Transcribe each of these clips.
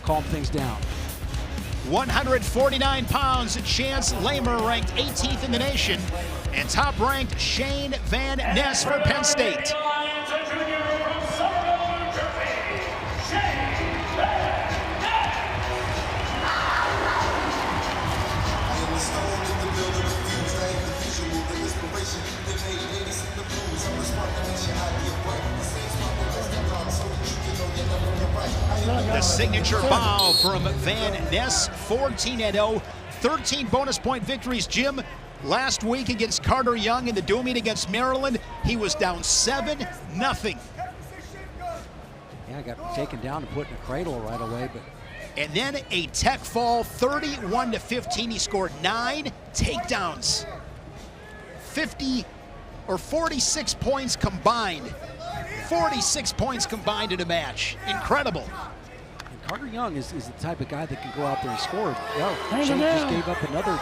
calm things down. 149 pounds, Chance Lamer ranked 18th in the nation, and top-ranked Shayne Van Ness for Penn State. The signature bow from Van Ness, 14-0, 13 bonus point victories. Jim, last week against Carter Young in the dual meet against Maryland, he was down 7-0. Yeah, got taken down and put in a cradle right away, but. And then a tech fall, 31-15. He scored 9 takedowns, 46 points combined. 46 points combined in a match. Incredible. And Carter Young is the type of guy that can go out there and score. Well, Shayne just gave up another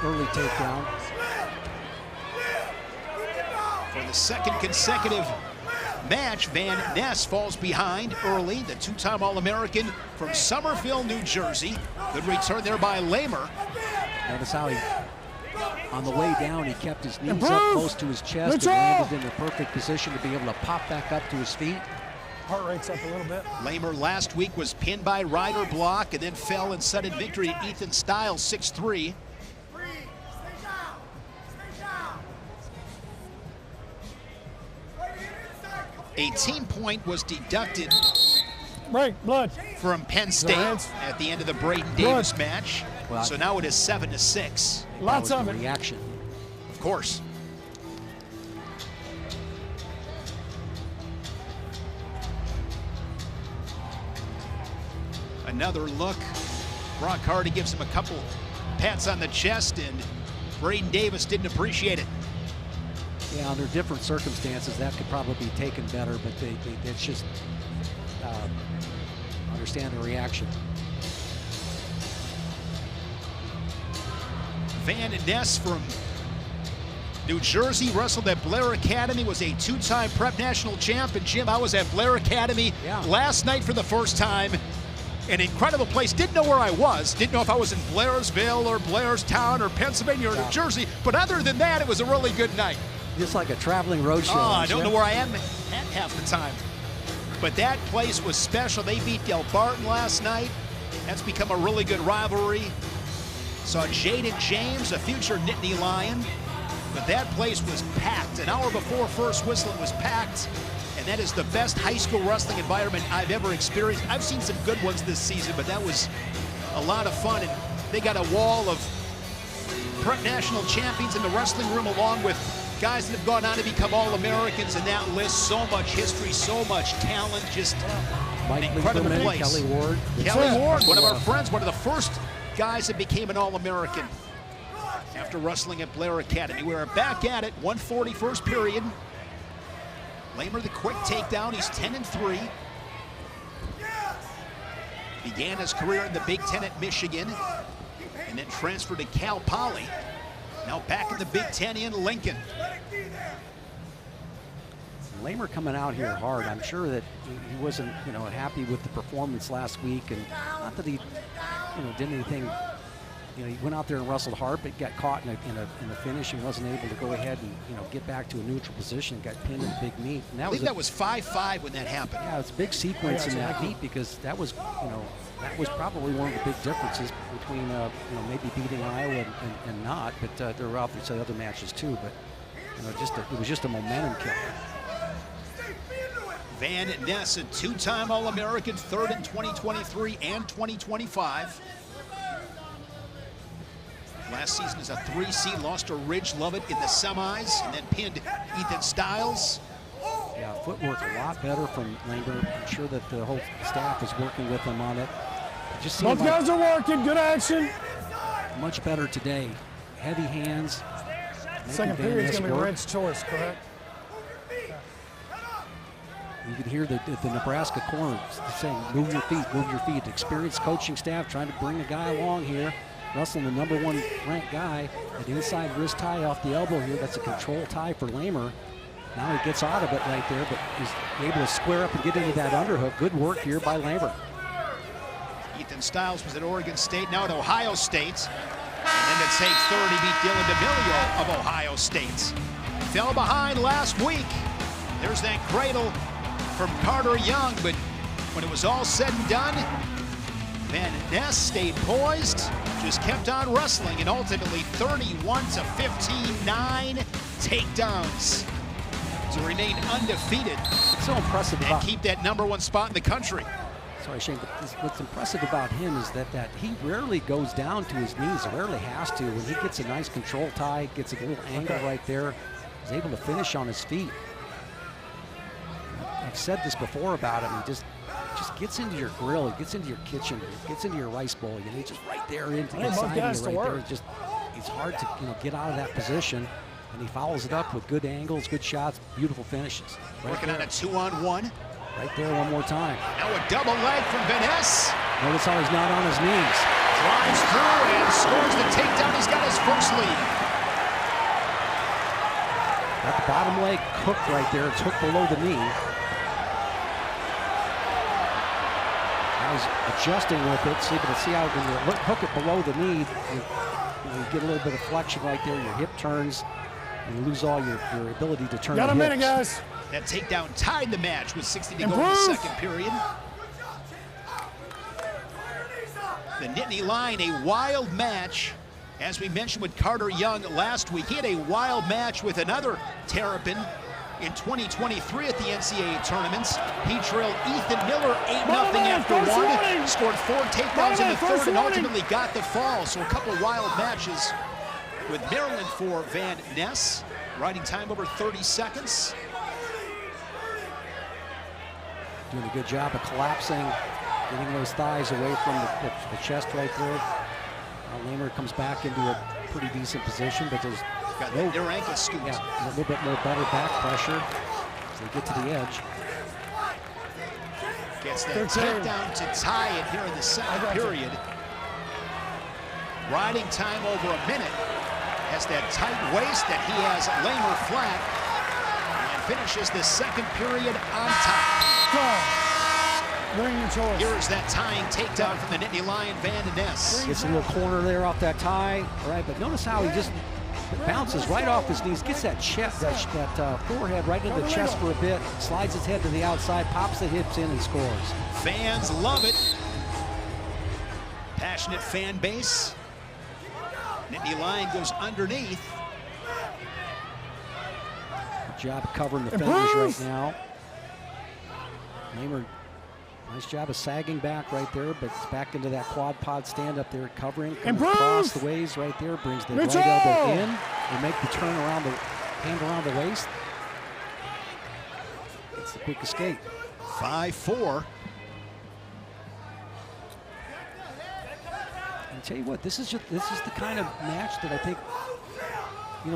early takedown. For the second consecutive match, Van Ness falls behind early. The two-time All-American from Somerville, New Jersey. Good return there by Lamer. Notice how he, on the way down, he kept his knees up close to his chest and landed in the perfect position to be able to pop back up to his feet. Heart rate's up a little bit. Lamer last week was pinned by Ryder Block and then fell in sudden victory to Ethan Stiles, 6-3. A team point was deducted from Penn State at the end of the Braden Davis match. Well, so now it is 7-6. Lots of reaction. Of course. Another look. Brock Hardy gives him a couple pats on the chest, and Braden Davis didn't appreciate it. Yeah, under different circumstances, that could probably be taken better, but it's just understand the reaction. Van Ness from New Jersey wrestled at Blair Academy, was a two-time prep national champ. And Jim, I was at Blair Academy last night for the first time. An incredible place. Didn't know where I was. Didn't know if I was in Blairsville or Blairstown or Pennsylvania or New Jersey. But other than that, it was a really good night. Just like a traveling road show. Oh, I don't know where I am at half the time. But that place was special. They beat Del Barton last night. That's become a really good rivalry. Saw Jaden James, a future Nittany Lion. But that place was packed. An hour before first whistle, it was packed. And that is the best high school wrestling environment I've ever experienced. I've seen some good ones this season, but that was a lot of fun. And they got a wall of prep national champions in the wrestling room, along with guys that have gone on to become All-Americans, and that list, so much history, so much talent, just an incredible place. Kelly Ward. Kelly Ward, one of our friends, one of the first guys that became an All-American after wrestling at Blair Academy. We're back at it, 1:40 first period. Lamer the quick takedown, he's 10-3. Began his career in the Big Ten at Michigan, and then transferred to Cal Poly. Now back in the Big Ten in Lincoln. Lamer coming out here hard. I'm sure that he wasn't, happy with the performance last week, and not that he, did anything. He went out there and wrestled hard, but got caught in a finish and wasn't able to go ahead and get back to a neutral position. Got pinned in the big meet. And I think that was 5-5 when that happened. Yeah, it's a big sequence in that meet, because that was, that was probably one of the big differences between, maybe beating Iowa and not. But there were obviously other matches too. But it was just a momentum killer. Van Ness, a two-time All-American, third in 2023 and 2025. Last season as a 3C, lost to Ridge Lovett in the semis, and then pinned Ethan Stiles. Yeah, footwork a lot better from Lamer. I'm sure that the whole staff is working with him on it. Just both guys are working, good action. Much better today. Heavy hands. Second period is going to be Red's choice, correct? You can hear the Nebraska corner saying, move your feet, move your feet. Experienced coaching staff trying to bring a guy along here. Wrestling the #1 ranked guy, an inside wrist tie off the elbow here. That's a control tie for Lamer. Now he gets out of it right there, but he's able to square up and get into that underhook. Good work here by Lamer. Nathan Stiles was at Oregon State, now at Ohio State. And then to take third, he beat Dylan DeMilio of Ohio State. Fell behind last week. There's that cradle from Carter Young, but when it was all said and done, Van Ness stayed poised, just kept on wrestling, and ultimately 31-15, 9 takedowns to remain undefeated. It's so impressive and keep that #1 spot in the country. Sorry, Shane, but what's impressive about him is that he rarely goes down to his knees, rarely has to. When he gets a nice control tie, gets a little angle right there, he's able to finish on his feet. I've said this before about him. He just gets into your grill, he gets into your kitchen, he gets into your rice bowl. You know, he's just right there inside of you right there. It's hard to get out of that position, and he follows it up with good angles, good shots, beautiful finishes. Working on a 2-on-1. Right there one more time. Now a double leg from Van Ness. Notice how he's not on his knees. Drives through and scores the takedown. He's got his first lead. That bottom leg hooked right there. It's hooked below the knee. Now he's adjusting with it. See how when you hook it below the knee, you get a little bit of flexion right there. Your hip turns, and you lose all your ability to turn. Got a minute, guys. That takedown tied the match with 60 to go in the second period. The Nittany Lion, a wild match. As we mentioned with Carter Young last week, he had a wild match with another Terrapin in 2023 at the NCAA tournaments. He trailed Ethan Miller 8-0 after one, scored 4 takedowns in the third, and ultimately got the fall. So a couple wild matches with Maryland for Van Ness. Riding time over 30 seconds. Doing a good job of collapsing, getting those thighs away from the chest right there. Lamer comes back into a pretty decent position, but there's got that near ankle scoop. Yeah, a little bit more better back pressure as they get to the edge. Gets that takedown to tie it here in the second period. Riding time over a minute. Has that tight waist that he has Lamer flat. And finishes the second period on top. Bring your choice. Here is that tying takedown from the Nittany Lion, Van Ness. Gets a little corner there off that tie, right? But notice how he just bounces right off his knees, gets that chest, that forehead right into the chest for a bit, slides his head to the outside, pops the hips in, and scores. Fans love it. Passionate fan base. Nittany Lion goes underneath. Good job covering the fenders right now. Lamer, nice job of sagging back right there, but it's back into that quad pod stand up there, covering, coming across the waist right there, brings the right elbow in, and make the turn around the hand around the waist. It's the quick escape. 5-4. And tell you what, this is the kind of match that I think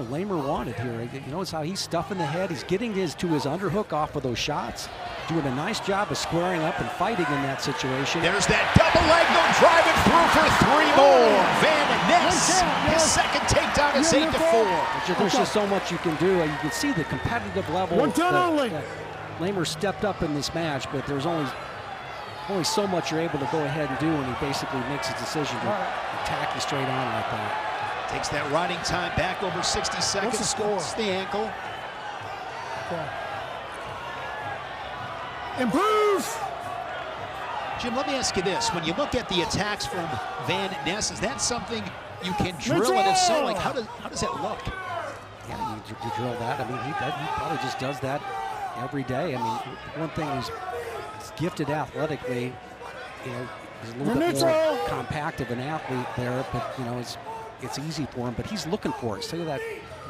Lamer wanted here. You notice how he's stuffing the head, he's getting to his underhook off of those shots. Doing a nice job of squaring up and fighting in that situation. There's that double leg, they'll drive it through for 3 more. Van Ness, his second takedown is 8-4. There's just so much you can do. You can see the competitive level that Lamer stepped up in this match, but there's only so much you're able to go ahead and do when he basically makes a decision to attack you straight on like that. Takes that riding time back over 60 seconds. What's the score? It's the ankle. Improve! Jim, let me ask you this. When you look at the attacks from Van Ness, is that something you can drill? And if so, like, how does that look? Yeah, you drill that. I mean, he probably just does that every day. I mean, one thing he's gifted athletically, he's a little bit more compact of an athlete there, but it's easy for him. But he's looking for it. See that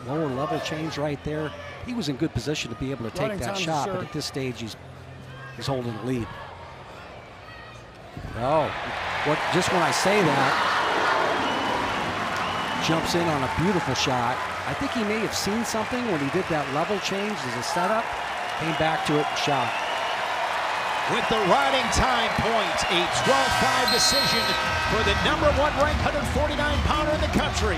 lower level change right there? He was in good position to be able to take that shot, but at this stage he's holding the lead. Just when I say that, jumps in on a beautiful shot. I think he may have seen something when he did that level change as a setup, came back to it and shot. With the riding time point, a 12-5 decision for the #1 ranked 149-pounder in the country.